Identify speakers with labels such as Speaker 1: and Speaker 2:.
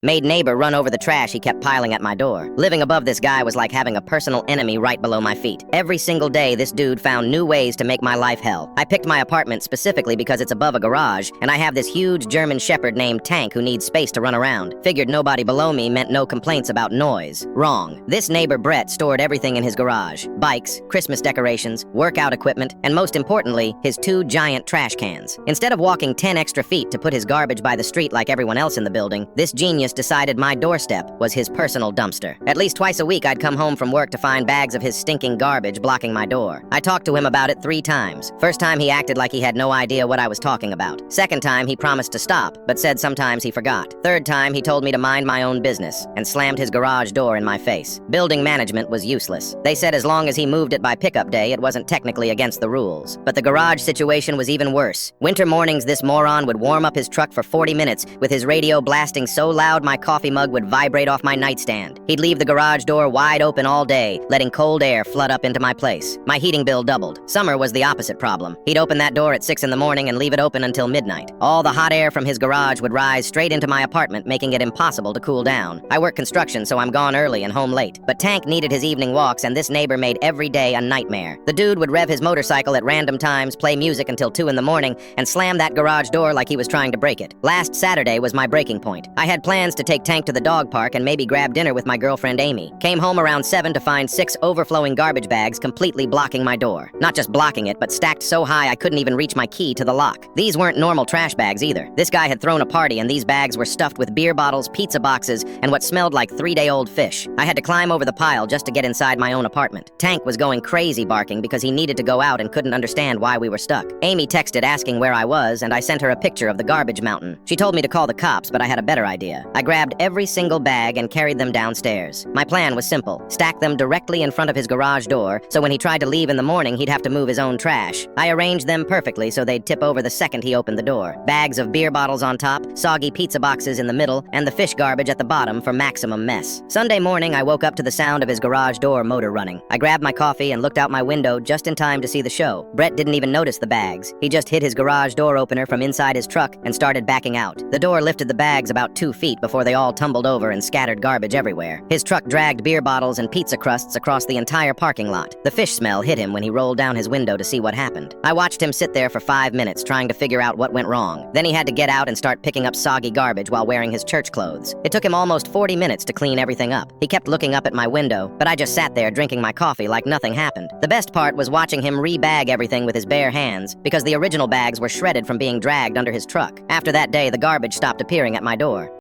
Speaker 1: Made neighbor run over the trash he kept piling at my door. Living above this guy was like having a personal enemy right below my feet. Every single day, this dude found new ways to make my life hell. I picked my apartment specifically because it's above a garage, and I have this huge German Shepherd named Tank who needs space to run around. Figured nobody below me meant no complaints about noise. Wrong. This neighbor Brett stored everything in his garage. Bikes, Christmas decorations, workout equipment, and most importantly, his 2 giant trash cans. Instead of walking 10 extra feet to put his garbage by the street like everyone else in the building, this genius decided my doorstep was his personal dumpster. At least twice a week, I'd come home from work to find bags of his stinking garbage blocking my door. I talked to him about it 3 times. First time, he acted like he had no idea what I was talking about. Second time, he promised to stop, but said sometimes he forgot. Third time, he told me to mind my own business and slammed his garage door in my face. Building management was useless. They said as long as he moved it by pickup day, it wasn't technically against the rules. But the garage situation was even worse. Winter mornings, this moron would warm up his truck for 40 minutes with his radio blasting so loud my coffee mug would vibrate off my nightstand. He'd leave the garage door wide open all day, letting cold air flood up into my place. My heating bill doubled. Summer was the opposite problem. He'd open that door at 6 in the morning and leave it open until midnight. All the hot air from his garage would rise straight into my apartment, making it impossible to cool down. I work construction, so I'm gone early and home late. But Tank needed his evening walks, and this neighbor made every day a nightmare. The dude would rev his motorcycle at random times, play music until 2 in the morning, and slam that garage door like he was trying to break it. Last Saturday was my breaking point. I had plans to take Tank to the dog park and maybe grab dinner with my girlfriend Amy. Came home around 7 to find 6 overflowing garbage bags completely blocking my door. Not just blocking it, but stacked so high I couldn't even reach my key to the lock. These weren't normal trash bags either. This guy had thrown a party, and these bags were stuffed with beer bottles, pizza boxes, and what smelled like 3-day-old fish. I had to climb over the pile just to get inside my own apartment. Tank was going crazy barking because he needed to go out and couldn't understand why we were stuck. Amy texted asking where I was, and I sent her a picture of the garbage mountain. She told me to call the cops, but I had a better idea. I grabbed every single bag and carried them downstairs. My plan was simple: stack them directly in front of his garage door, so when he tried to leave in the morning, he'd have to move his own trash. I arranged them perfectly so they'd tip over the second he opened the door. Bags of beer bottles on top, soggy pizza boxes in the middle, and the fish garbage at the bottom for maximum mess. Sunday morning, I woke up to the sound of his garage door motor running. I grabbed my coffee and looked out my window just in time to see the show. Brett didn't even notice the bags. He just hit his garage door opener from inside his truck and started backing out. The door lifted the bags about 2 feet before they all tumbled over and scattered garbage everywhere. His truck dragged beer bottles and pizza crusts across the entire parking lot. The fish smell hit him when he rolled down his window to see what happened. I watched him sit there for 5 minutes trying to figure out what went wrong. Then he had to get out and start picking up soggy garbage while wearing his church clothes. It took him almost 40 minutes to clean everything up. He kept looking up at my window, but I just sat there drinking my coffee like nothing happened. The best part was watching him re-bag everything with his bare hands, because the original bags were shredded from being dragged under his truck. After that day, the garbage stopped appearing at my door.